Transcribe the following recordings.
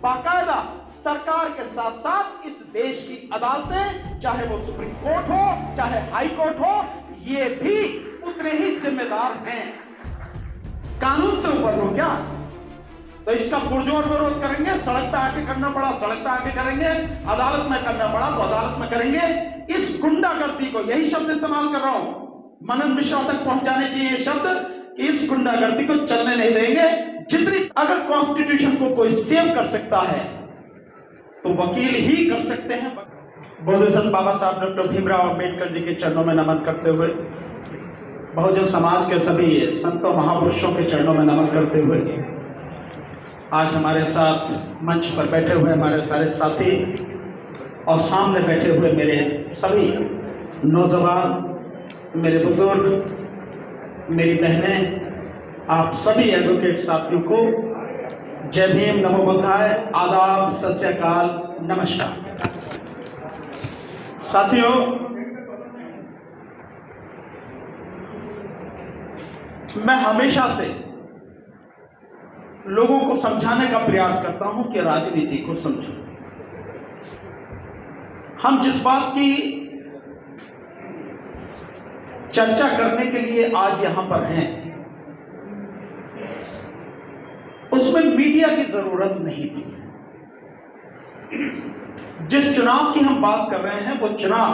बाकायदा सरकार के साथ साथ इस देश की अदालतें, चाहे वो सुप्रीम कोर्ट हो चाहे हाई कोर्ट हो, ये भी उतने ही जिम्मेदार हैं। कानून से ऊपर हो क्या? तो इसका पुरजोर विरोध करेंगे। सड़क पे आके करना पड़ा सड़क पे आके करेंगे, अदालत में करना पड़ा तो अदालत में करेंगे। इस गुंडागर्दी को, यही शब्द इस्तेमाल कर रहा हूं, मनन मिश्रा तक पहुंचाने चाहिए ये शब्द कि इस गुंडागर्दी को चलने नहीं देंगे। जितनी अगर कॉन्स्टिट्यूशन को कोई सेव कर सकता है तो वकील ही कर सकते हैं। बोधे संत बाबा साहब डॉक्टर भीमराव अंबेडकर जी के चरणों में नमन करते हुए, बहुजन समाज के सभी संतों महापुरुषों के चरणों में नमन करते हुए, आज हमारे साथ मंच पर बैठे हुए हमारे सारे साथी और सामने बैठे हुए मेरे सभी नौजवान, मेरे बुजुर्ग, मेरी बहनें, आप सभी एडवोकेट साथियों को जय भीम, नमो बुद्धाय, आदाब, सत श्री अकाल, नमस्कार। साथियों, मैं हमेशा से लोगों को समझाने का प्रयास करता हूं कि राजनीति को समझो। हम जिस बात की चर्चा करने के लिए आज यहां पर हैं, उसमें मीडिया की जरूरत नहीं थी। जिस चुनाव की हम बात कर रहे हैं वो चुनाव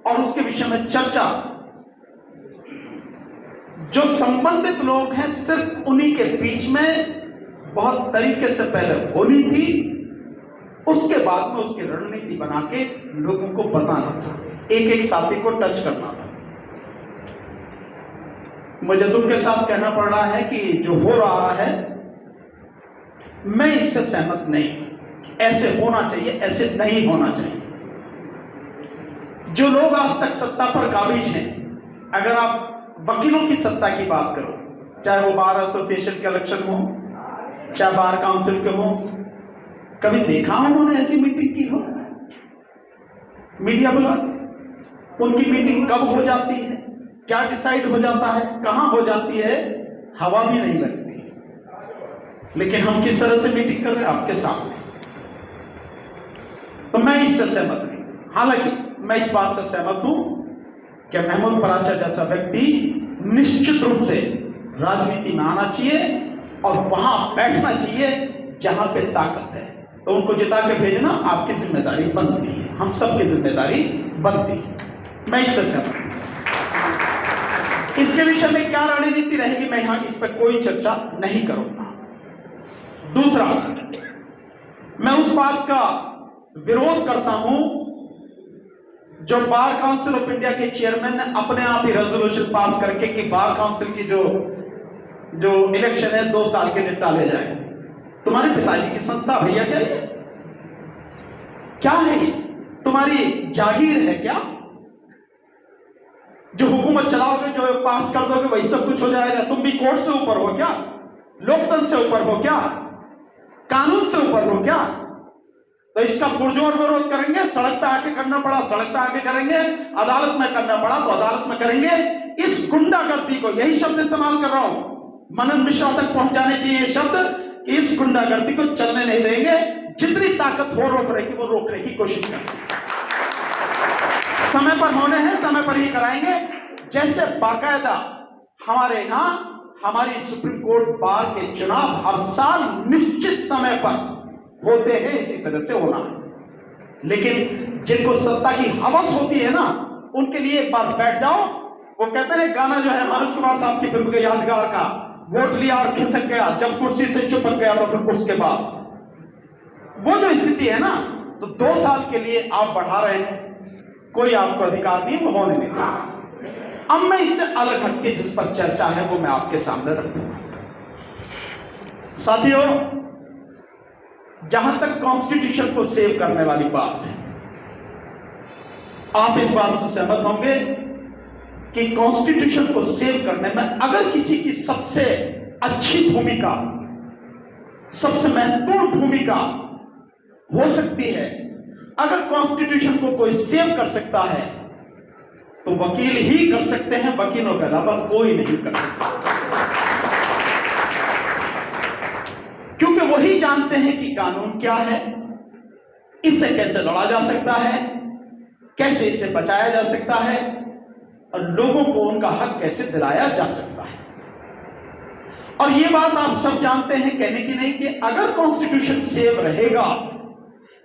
और उसके विषय में चर्चा जो संबंधित लोग हैं सिर्फ उन्हीं के बीच में बहुत तरीके से पहले होनी थी, उसके बाद में उसकी रणनीति बना के लोगों को बताना था, एक एक साथी को टच करना था। मुझे दुख के साथ कहना पड़ रहा है कि जो हो रहा है मैं इससे सहमत नहीं हूं। ऐसे होना चाहिए, ऐसे नहीं होना चाहिए। जो लोग आज तक सत्ता पर काबिज हैं, अगर आप वकीलों की सत्ता की बात करो, चाहे वो बार एसोसिएशन के इलेक्शन हो, चाहे बार काउंसिल के हो, कभी देखा उन्होंने ऐसी मीटिंग की हो? मीडिया बुला, उनकी मीटिंग कब हो जाती है, क्या डिसाइड हो जाता है, कहां हो जाती है, हवा भी नहीं लगती। लेकिन हम किस तरह से मीटिंग कर रहे हैं आपके सामने, तो मैं इससे सहमत नहीं। हालांकि मैं इस बात से सहमत हूं कि महमूद पराचा जैसा व्यक्ति निश्चित रूप से राजनीति में आना चाहिए और वहां बैठना चाहिए जहां पे ताकत है, तो उनको जिता के भेजना आपकी जिम्मेदारी बनती है, हम सबकी जिम्मेदारी बनती है। मैं इससे सहमत हूं। इसके विषय में क्या रणनीति रहेगी, मैं यहां इस पर कोई चर्चा नहीं करूंगा। दूसरा, मैं उस बात का विरोध करता हूं जो बार काउंसिल ऑफ इंडिया के चेयरमैन ने अपने आप ही रेजोल्यूशन पास करके कि बार काउंसिल की जो इलेक्शन है 2 साल के लिए टाले जाए। तुम्हारे पिताजी की संस्था भैया क्या है ये? तुम्हारी जागीर है क्या? जो हुकूमत चलाओगे, जो पास कर दोगे वही सब कुछ हो जाएगा? तुम भी कोर्ट से ऊपर हो क्या? लोकतंत्र से ऊपर हो क्या? कानून से ऊपर हो क्या? तो इसका पुरजोर विरोध करेंगे। सड़क पे आके करना पड़ा सड़क पे आके करेंगे, अदालत में करना पड़ा तो अदालत में करेंगे। इस गुंडागर्दी को, यही शब्द इस्तेमाल कर रहा हूं, मनन मिश्रा तक पहुंचाने चाहिए ये शब्द कि इस गुंडागर्दी को चलने नहीं देंगे। जितनी ताकत हो रोकने की कोशिश करेंगे। समय पर होने हैं, समय पर ही कराएंगे। जैसे बाकायदा हमारे यहां हमारी सुप्रीम कोर्ट बार के चुनाव हर साल निश्चित समय पर होते हैं, इसी तरह से होना है। लेकिन जिनको सत्ता की हवस होती है ना, उनके लिए एक बार बैठ जाओ। वो कहते हैं गाना जो है मनोज कुमार साहब की फिल्म के यादगार का, वोट लिया और खिसक गया, जब कुर्सी से चिपक गया तो फिर उसके बाद वो जो स्थिति है ना, तो 2 साल के लिए आप बढ़ा रहे हैं, कोई आपको अधिकार नहीं, वो होने नहीं देगा। अब मैं इससे अलग हटके जिस पर चर्चा है वो मैं आपके सामने रखूंगा। साथियों, जहां तक कॉन्स्टिट्यूशन को सेव करने वाली बात है, आप इस बात से सहमत होंगे कि कॉन्स्टिट्यूशन को सेव करने में अगर किसी की सबसे अच्छी भूमिका, सबसे महत्वपूर्ण भूमिका हो सकती है, अगर कॉन्स्टिट्यूशन को कोई सेव कर सकता है तो वकील ही कर सकते हैं, वकीलों के अलावा कोई नहीं कर सकता। क्योंकि वही जानते हैं कि कानून क्या है, इससे कैसे लड़ा जा सकता है, कैसे इससे बचाया जा सकता है और लोगों को उनका हक कैसे दिलाया जा सकता है। और ये बात आप सब जानते हैं, कहने की नहीं, कि अगर कॉन्स्टिट्यूशन सेव रहेगा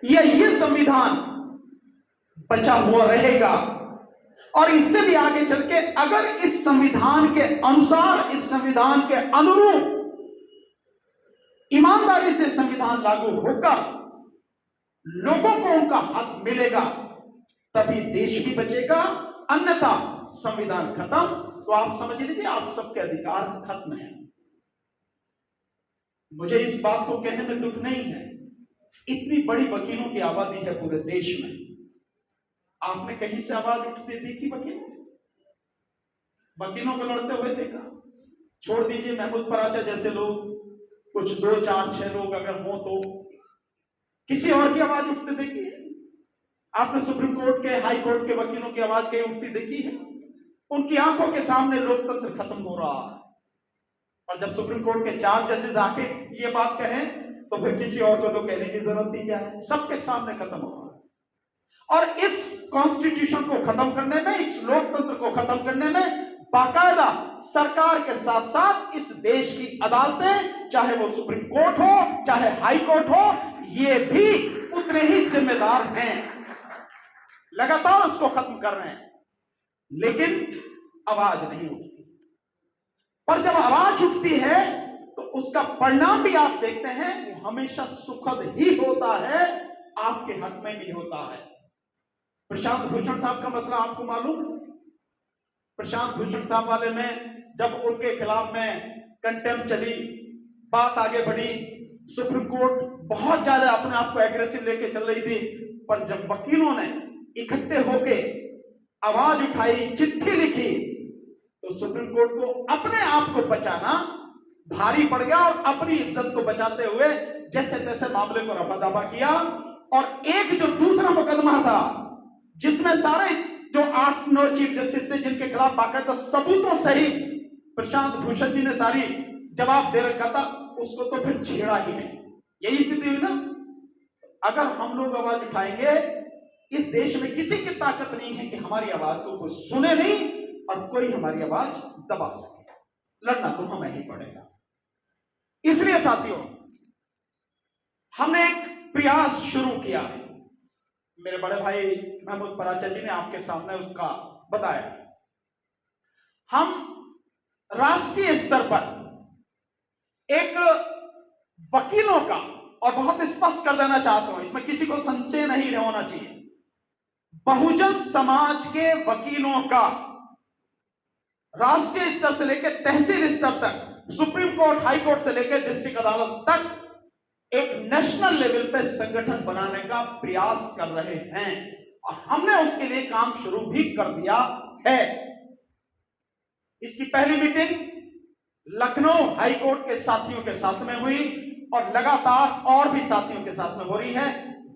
या ये संविधान बचा हुआ रहेगा और इससे भी आगे चल के अगर इस संविधान के अनुसार, इस संविधान के अनुरूप ईमानदारी से संविधान लागू होकर लोगों को उनका हक मिलेगा, तभी देश भी बचेगा। अन्यथा संविधान खत्म तो आप समझ लीजिए आप सबके अधिकार खत्म है। मुझे इस बात को कहने में दुख नहीं है, इतनी बड़ी वकीलों की आबादी है पूरे देश में। आपने कहीं से आवाज उठती देखी वकीलों को लड़ते हुए देखा? छोड़ दीजिए महमूद पराचा जैसे लोग, कुछ 2, 4, 6 लोग अगर हो तो किसी और की आवाज उठते देखी है? आपने सुप्रीम कोर्ट के, हाई कोर्ट के वकीलों की आवाज कहीं उठती देखी है? उनकी आंखों के सामने लोकतंत्र खत्म हो रहा है। और जब सुप्रीम कोर्ट के 4 जजेस आके ये बात कहें तो फिर किसी और को तो कहने की जरूरत ही क्या है, सबके सामने खत्म हो रहा है। और इस कॉन्स्टिट्यूशन को खत्म करने में, इस लोकतंत्र को खत्म करने में बाकायदा सरकार के साथ साथ इस देश की अदालतें, चाहे वो सुप्रीम कोर्ट हो चाहे हाई कोर्ट हो, ये भी उतने ही जिम्मेदार हैं, लगातार उसको खत्म कर रहे हैं, लेकिन आवाज नहीं उठती। पर जब आवाज उठती है तो उसका परिणाम भी आप देखते हैं, वो हमेशा सुखद ही होता है, आपके हक में भी होता है। प्रशांत भूषण साहब का मसला आपको मालूम है? प्रशांत भूषण साहब वाले में जब उनके खिलाफ में कंटेम्प्ट चली, बात आगे बढ़ी, सुप्रीम कोर्ट बहुत ज्यादा अपने आप को एग्रेसिव लेके चल रही थी, पर जब वकीलों ने इकट्ठे होके आवाज उठाई, चिट्ठी लिखी, तो सुप्रीम कोर्ट को अपने आप को बचाना भारी पड़ गया और अपनी इज्जत को बचाते हुए जैसे तैसे मामले को रफा दफा किया। और एक जो दूसरा मुकदमा था जिसमें सारे जो 8-9 चीफ जस्टिस थे, जिनके खिलाफ बाकायदा सबूतों सहित प्रशांत भूषण जी ने सारी जवाब दे रखा था, उसको तो फिर छेड़ा ही नहीं। यही स्थिति हुई ना। अगर हम लोग आवाज उठाएंगे, इस देश में किसी की ताकत नहीं है कि हमारी आवाज को कोई सुने नहीं और कोई हमारी आवाज दबा सके। लड़ना तो हमें ही पड़ेगा। इसलिए साथियों, हमने एक प्रयास शुरू किया है। मेरे बड़े भाई महमूद पराचा जी ने आपके सामने उसका बताया। हम राष्ट्रीय स्तर पर एक वकीलों का, और बहुत स्पष्ट कर देना चाहता हूं, इसमें किसी को संशय नहीं होना चाहिए, बहुजन समाज के वकीलों का राष्ट्रीय स्तर से लेकर तहसील स्तर तक, सुप्रीम कोर्ट, हाई कोर्ट से लेकर डिस्ट्रिक्ट अदालत तक एक नेशनल लेवल पे संगठन बनाने का प्रयास कर रहे हैं और हमने उसके लिए काम शुरू भी कर दिया है। इसकी पहली मीटिंग लखनऊ हाई कोर्ट के साथियों के साथ में हुई और लगातार और भी साथियों के साथ में हो रही है।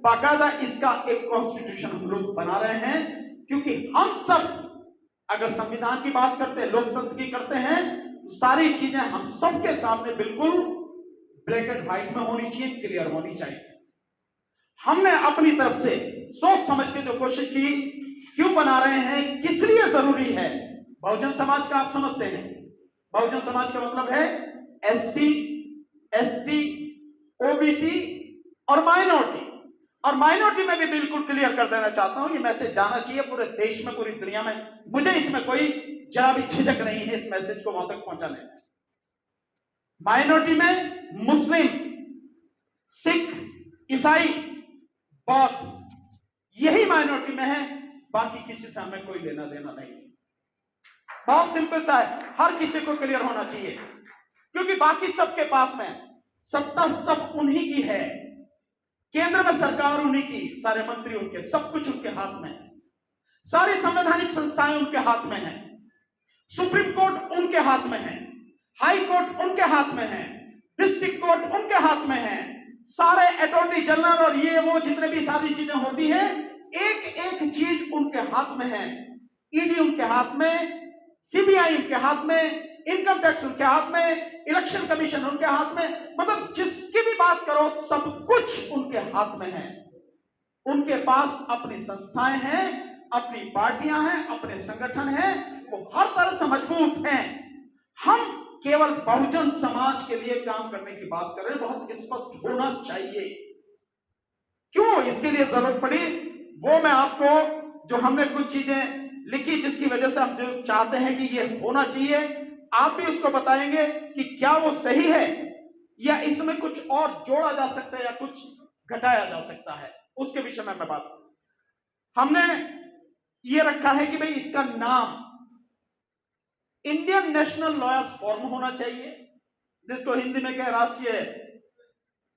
बाकायदा इसका एक कॉन्स्टिट्यूशन हम लोग बना रहे हैं, क्योंकि हम सब अगर संविधान की बात करते हैं, लोकतंत्र की करते हैं, तो सारी चीजें हम सबके सामने बिल्कुल ब्लैक एंड व्हाइट में होनी चाहिए, क्लियर होनी चाहिए। हमने अपनी तरफ से सोच समझ के जो कोशिश की, क्यों बना रहे हैं, किस लिए जरूरी है। बहुजन समाज का आप समझते हैं, बहुजन समाज का मतलब है SC, ST, OBC और माइनॉरिटी। और माइनॉरिटी में भी बिल्कुल क्लियर कर देना चाहता हूं, ये मैसेज जाना चाहिए पूरे देश में, पूरी दुनिया में। मुझे इसमें कोई जरा भी झिझक नहीं है इस मैसेज को वहां तक पहुंचाने में। माइनॉरिटी में मुस्लिम, सिख, ईसाई, बौद्ध, यही माइनॉरिटी में है, बाकी किसी से हमें कोई लेना देना नहीं है। बहुत सिंपल सा है, हर किसी को क्लियर होना चाहिए, क्योंकि बाकी सबके पास में सत्ता सब उन्हीं की है, केंद्र में सरकार उन्हीं की, सारे मंत्री उनके, सब कुछ उनके हाथ में है, सारी संवैधानिक संस्थाएं उनके हाथ में हैं, सुप्रीम कोर्ट उनके हाथ में है, हाई कोर्ट उनके हाथ में है, डिस्ट्रिक्ट कोर्ट उनके हाथ में है, सारे अटॉर्नी जनरल और ये वो जितने भी सारी चीजें होती हैं, एक एक चीज उनके हाथ में है। ईडी उनके हाथ में, सीबीआई उनके हाथ में, इनकम टैक्स उनके हाथ में, इलेक्शन कमीशन उनके हाथ में, मतलब जिसकी भी बात करो, सब कुछ उनके हाथ में है। उनके पास अपनी संस्थाएं हैं, अपनी पार्टियां हैं, अपने संगठन हैं, वो हर तरह से मजबूत हैं। हम केवल बहुजन समाज के लिए काम करने की बात कर रहे हैं, बहुत स्पष्ट होना चाहिए। क्यों इसके लिए जरूरत पड़ी, वो मैं आपको, जो हमने कुछ चीजें लिखी जिसकी वजह से हम जो चाहते हैं कि ये होना चाहिए, आप भी उसको बताएंगे कि क्या वो सही है या इसमें कुछ और जोड़ा जा सकता है या कुछ घटाया जा सकता है, उसके विषय में मैं बात। हमने ये रखा है कि भाई इसका नाम इंडियन नेशनल लॉयर्स फोरम होना चाहिए, जिसको हिंदी में कहे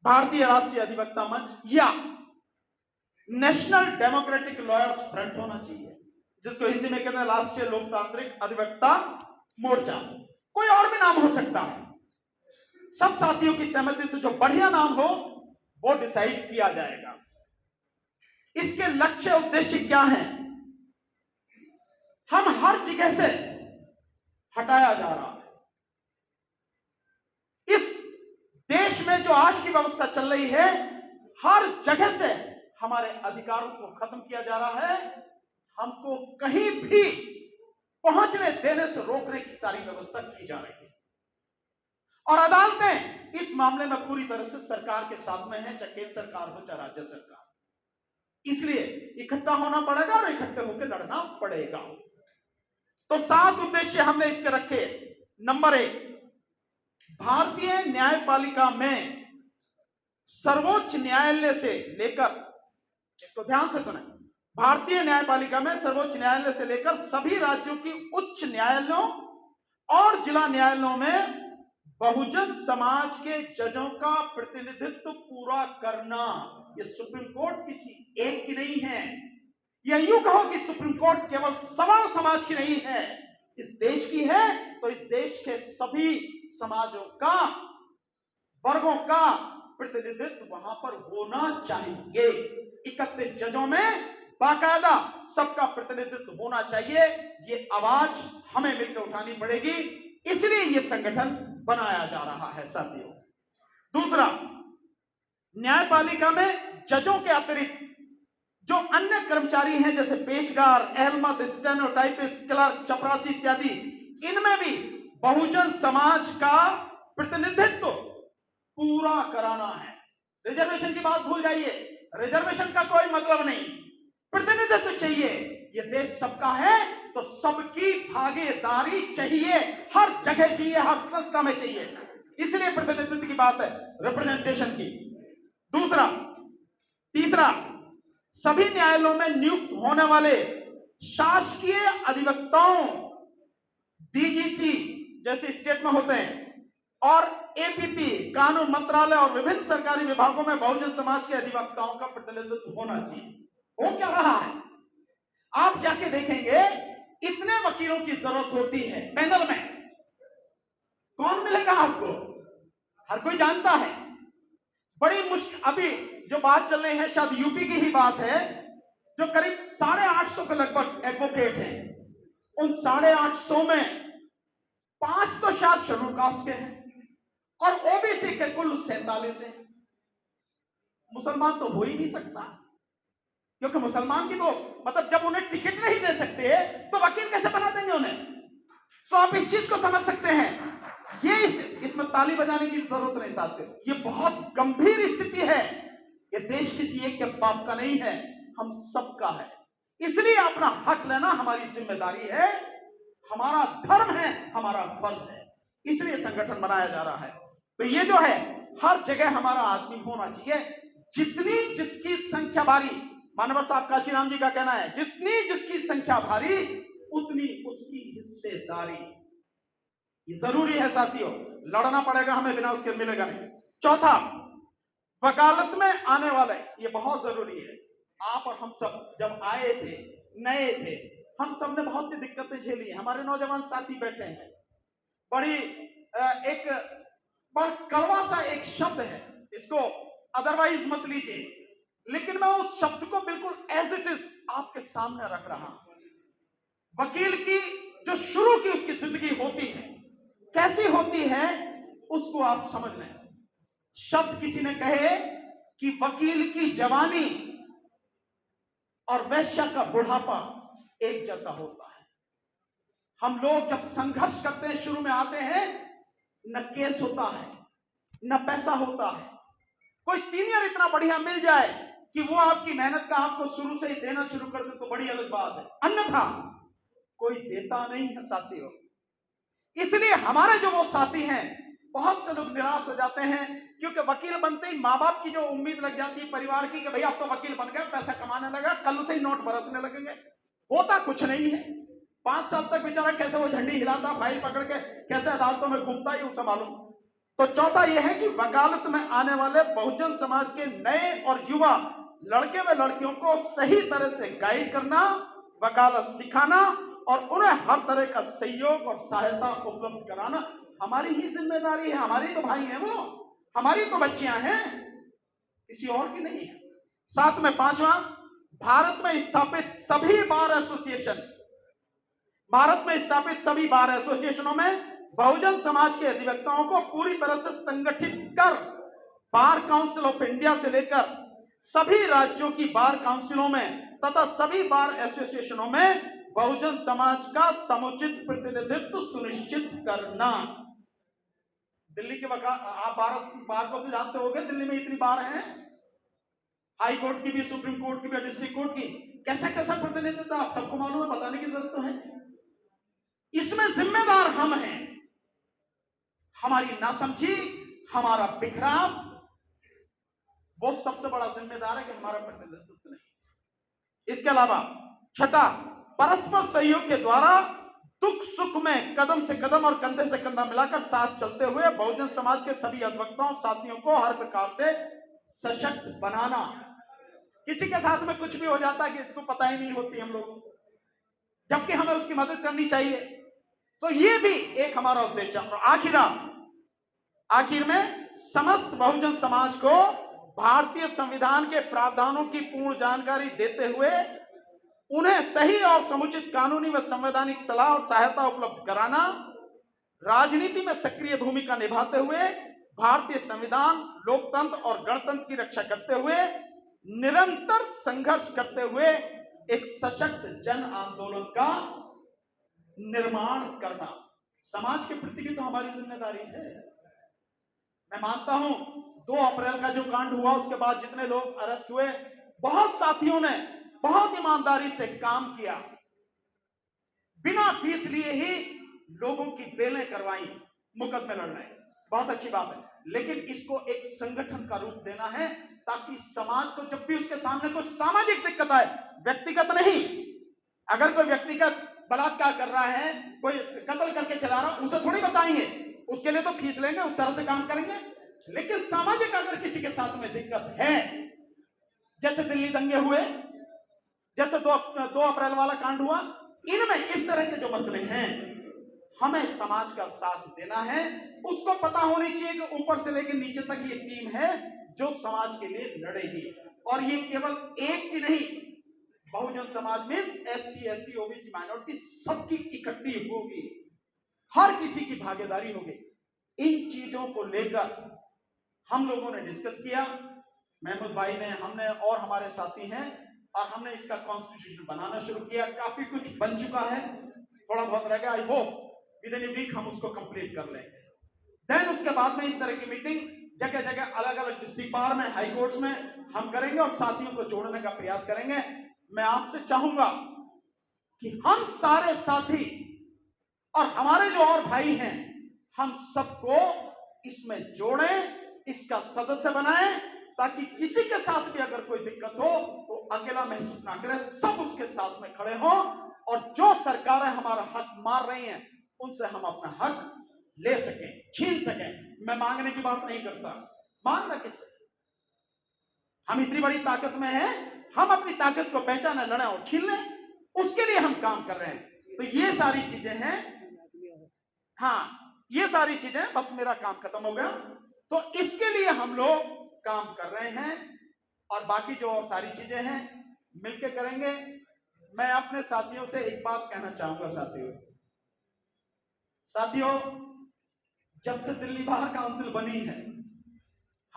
भारतीय राष्ट्रीय अधिवक्ता मंच, या नेशनल डेमोक्रेटिक लॉयर्स फ्रंट होना चाहिए, जिसको हिंदी में कहते हैं राष्ट्रीय लोकतांत्रिक अधिवक्ता मोर्चा। कोई और भी नाम हो सकता है, सब साथियों की सहमति से जो बढ़िया नाम हो वो डिसाइड किया जाएगा। इसके लक्ष्य उद्देश्य क्या हैं? हम हर जगह से हटाया जा रहा है। इस देश में जो आज की व्यवस्था चल रही है, हर जगह से हमारे अधिकारों को खत्म किया जा रहा है। हमको कहीं भी पहुंचने देने से रोकने की सारी व्यवस्था की जा रही है, और अदालतें इस मामले में पूरी तरह से सरकार के साथ में है, चाहे केंद्र सरकार हो चाहे राज्य सरकार। इसलिए इकट्ठा होना पड़ेगा और इकट्ठे होकर लड़ना पड़ेगा। तो 7 उद्देश्य हमने इसके रखे। नंबर 1, भारतीय न्यायपालिका में सर्वोच्च न्यायालय से लेकर, इसको ध्यान से सुनें, भारतीय न्यायपालिका में सर्वोच्च न्यायालय से लेकर सभी राज्यों की उच्च न्यायालयों और जिला न्यायालयों में बहुजन समाज के जजों का प्रतिनिधित्व पूरा करना। ये सुप्रीम कोर्ट किसी एक की नहीं है, या यूं कहो कि सुप्रीम कोर्ट केवल सवर्ण समाज की नहीं है, इस देश की है। तो इस देश के सभी समाजों का, वर्गों का प्रतिनिधित्व वहां पर होना चाहिए। 31 जजों में बाकायदा सबका प्रतिनिधित्व होना चाहिए। ये आवाज हमें मिलकर उठानी पड़ेगी, इसलिए ये संगठन बनाया जा रहा है साथियों। दूसरा, न्यायपालिका में जजों के अतिरिक्त जो अन्य कर्मचारी हैं, जैसे पेशकार, एहलमत, स्टेनोटाइपिस्ट, क्लर्क, चपरासी इत्यादि, इनमें भी बहुजन समाज का प्रतिनिधित्व पूरा कराना है। रिजर्वेशन की बात भूल जाइए, रिजर्वेशन का कोई मतलब नहीं, प्रतिनिधित्व चाहिए। ये देश सबका है तो सबकी भागीदारी चाहिए, हर जगह चाहिए, हर संस्था में चाहिए, इसलिए प्रतिनिधित्व की बात है, रिप्रेजेंटेशन की। तीसरा, सभी न्यायालयों में नियुक्त होने वाले शासकीय अधिवक्ताओं, डीजीसी जैसे स्टेट में होते हैं, और एपीपी, कानून मंत्रालय और विभिन्न सरकारी विभागों में बहुजन समाज के अधिवक्ताओं का प्रतिनिधित्व होना चाहिए। हो क्या रहा है, आप जाके देखेंगे इतने वकीलों की जरूरत होती है पैनल में, कौन मिलेगा आपको? हर कोई जानता है, बड़ी मुश्किल। अभी जो बात चल रही है, शायद यूपी की ही बात है, जो करीब 850 के लगभग एडवोकेट हैं, उन 850 में 5 तो शायद शेड्यूल कास्ट के हैं और ओबीसी के कुल 47 हैं। मुसलमान तो हो ही नहीं सकता, क्योंकि मुसलमान की तो मतलब जब उन्हें टिकट नहीं दे सकते तो वकील कैसे बना देंगे उन्हें? सो आप इस चीज को समझ सकते हैं। ये इसमें ताली बजाने की जरूरत नहीं साथियों, ये बहुत गंभीर स्थिति है। ये देश किसी एक के बाप का नहीं है, हम सबका है, इसलिए अपना हक लेना हमारी जिम्मेदारी है, हमारा धर्म है, हमारा फर्ज है, इसलिए संगठन बनाया जा रहा है। तो ये जो है, हर जगह हमारा आदमी होना चाहिए, जितनी जिसकी संख्या भारी, मानव साहब काशीराम जी का कहना है, जितनी जिसकी संख्या भारी उतनी उसकी हिस्सेदारी। ये जरूरी है साथियों, लड़ना पड़ेगा हमें, बिना उसके मिलेगा नहीं। चौथा, वकालत में आने वाले, ये बहुत जरूरी है। आप और हम सब जब आए थे, नए थे, हम सब ने बहुत सी दिक्कतें झेली। हमारे नौजवान साथी बैठे हैं, बड़ी एक बड़ा कड़वा सा एक शब्द है, इसको अदरवाइज मत लीजिए, लेकिन मैं उस शब्द को बिल्कुल एज इट इज आपके सामने रख रहा हूं। वकील की जो शुरू की उसकी जिंदगी होती है, कैसी होती है उसको आप समझ लें। शब्द किसी ने कहे कि वकील की जवानी और वैश्या का बुढ़ापा एक जैसा होता है। हम लोग जब संघर्ष करते हैं, शुरू में आते हैं, न केस होता है, न पैसा होता है। कोई सीनियर इतना बढ़िया मिल जाए कि वो आपकी मेहनत का आपको शुरू से ही देना शुरू कर दे तो बड़ी अलग बात है, अन्यथा कोई देता नहीं है साथियों। इसलिए हमारे जो वो साथी हैं, बहुत से लोग निराश हो जाते हैं, क्योंकि वकील बनते ही माँ बाप की जो उम्मीद लग जाती है परिवार की कि भैया अब तो वकील बन गए, पैसा कमाने लगा, कल से ही नोट बरसने लगेंगे। होता कुछ नहीं है। 5 साल तक बेचारा कैसे वो झंडी हिलाता, फाइल पकड़ के कैसे अदालतों में घूमता है, उसे मालूम। तो चौथा यह है कि वकालत में आने वाले बहुजन समाज के नए और युवा लड़के व लड़कियों को सही तरह से गाइड करना, वकालत सिखाना और उन्हें हर तरह का सहयोग और सहायता उपलब्ध कराना हमारी ही जिम्मेदारी है। हमारी तो भाई हैं, वो हमारी तो बच्चियां हैं, किसी और की नहीं है। साथ में 5वां, भारत में स्थापित सभी बार एसोसिएशनों में बहुजन समाज के अधिवक्ताओं को पूरी तरह से संगठित कर बार काउंसिल ऑफ इंडिया से लेकर सभी राज्यों की बार काउंसिलों में तथा सभी बार एसोसिएशनों में बहुजन समाज का समुचित प्रतिनिधित्व सुनिश्चित करना। दिल्ली के आप बार को तो जानते होंगे, दिल्ली में इतनी बार हैं, हाई कोर्ट की भी, सुप्रीम कोर्ट की भी, डिस्ट्रिक्ट कोर्ट की, कैसा कैसा प्रतिनिधित्व आप सबको मालूम है, बताने की जरूरत तो है। इसमें जिम्मेदार हम हैं। हमारी नासमझी, हमारा बिखराव, वो सबसे बड़ा जिम्मेदार है कि हमारा प्रतिनिधित्व नहीं। इसके अलावा 6, परस्पर सहयोग के द्वारा दुख सुख में कदम से कदम और कंधे से कंधा मिलाकर साथ चलते हुए बहुजन समाज के सभी अधिवक्ताओं साथियों को हर प्रकार से सशक्त बनाना। किसी के साथ में कुछ भी हो जाता है कि इसको पता ही नहीं होती हम लोग, जबकि हमें उसकी मदद करनी चाहिए। तो ये भी एक हमारा उद्देश्य। और आखिर में समस्त बहुजन समाज को भारतीय संविधान के प्रावधानों की पूर्ण जानकारी देते हुए उन्हें सही और समुचित कानूनी व संवैधानिक सलाह और सहायता उपलब्ध कराना, राजनीति में सक्रिय भूमिका निभाते हुए भारतीय संविधान, लोकतंत्र और गणतंत्र की रक्षा करते हुए निरंतर संघर्ष करते हुए एक सशक्त जन आंदोलन का निर्माण करना। समाज के प्रति भी तो हमारी जिम्मेदारी है। मैं मानता हूं 2 अप्रैल का जो कांड हुआ, उसके बाद जितने लोग अरेस्ट हुए, बहुत साथियों ने बहुत ईमानदारी से काम किया, बिना फीस लिए ही लोगों की बेलें करवाई, मुकदमे लड़ने, बहुत अच्छी बात है। लेकिन इसको एक संगठन का रूप देना है, ताकि समाज को जब भी उसके सामने कोई सामाजिक दिक्कत आए, व्यक्तिगत नहीं, अगर कोई व्यक्तिगत बलात्कार कर रहा है, कोई कत्ल करके चला रहा, उसे थोड़ी बचाएंगे, उसके लिए तो फीस लेंगे, उस तरह से काम करेंगे। लेकिन सामाजिक अगर किसी के साथ में दिक्कत है, जैसे दिल्ली दंगे हुए, जैसे 2 अप्रैल वाला कांड हुआ, इनमें इस तरह के जो मसले हैं, हमें समाज का साथ देना है। उसको पता होनी चाहिए कि ऊपर से लेकर नीचे तक ये टीम है जो समाज के लिए लड़ेगी। और ये केवल एक की नहीं, बहुजन समाज में SC, ST, OBC, माइनॉरिटी सबकी इकट्ठी होगी, हर किसी की भागीदारी होगी। इन चीजों को लेकर हम लोगों ने डिस्कस किया, महमूद भाई ने, हमने और हमारे साथी हैं, और हमने इसका कॉन्स्टिट्यूशन बनाना शुरू किया। काफी कुछ बन चुका है, थोड़ा बहुत रह गया। I hope within a week हम उसको कंप्लीट कर लेंगे। देन उसके बाद में इस तरह की मीटिंग जगह जगह, अलग अलग डिस्ट्रिक्ट बार में, हाई कोर्ट्स में हम करेंगे और साथियों को जोड़ने का प्रयास करेंगे। मैं आपसे चाहूंगा कि हम सारे साथी और हमारे जो और भाई हैं, हम सबको इसमें जोड़ें, इसका सदस्य बनाएं, ताकि किसी के साथ भी अगर कोई दिक्कत हो तो अकेला महसूस ना करे, सब उसके साथ में खड़े हों, और जो सरकारें हमारा हक मार रही हैं उनसे हम अपना हक ले सकें, छीन सकें। मैं मांगने की बात नहीं करता, मांगना किससे, हम इतनी बड़ी ताकत में हैं, हम अपनी ताकत को पहचाने, लड़ें और छीन लें, उसके लिए हम काम कर रहे हैं। तो ये सारी चीजें हैं, हाँ ये सारी चीजें, बस मेरा काम खत्म हो गया, तो इसके लिए हम लोग काम कर रहे हैं, और बाकी जो और सारी चीजें हैं मिलके करेंगे। मैं अपने साथियों से एक बात कहना चाहूंगा, साथियों, जब से दिल्ली बार काउंसिल बनी है,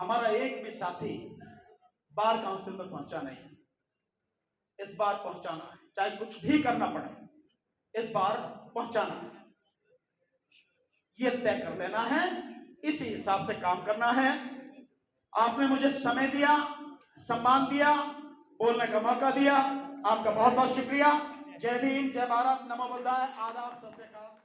हमारा एक भी साथी बार काउंसिल में पहुंचा नहीं है। इस बार पहुंचाना है, चाहे कुछ भी करना पड़े, इस बार पहुंचाना है। ये तय कर लेना है, इसी हिसाब से काम करना है। आपने मुझे समय दिया, सम्मान दिया, बोलने का मौका दिया, आपका बहुत बहुत शुक्रिया। जय भीम, जय भारत, नमो बुद्धाय, आदाब, सत श्री अकाल।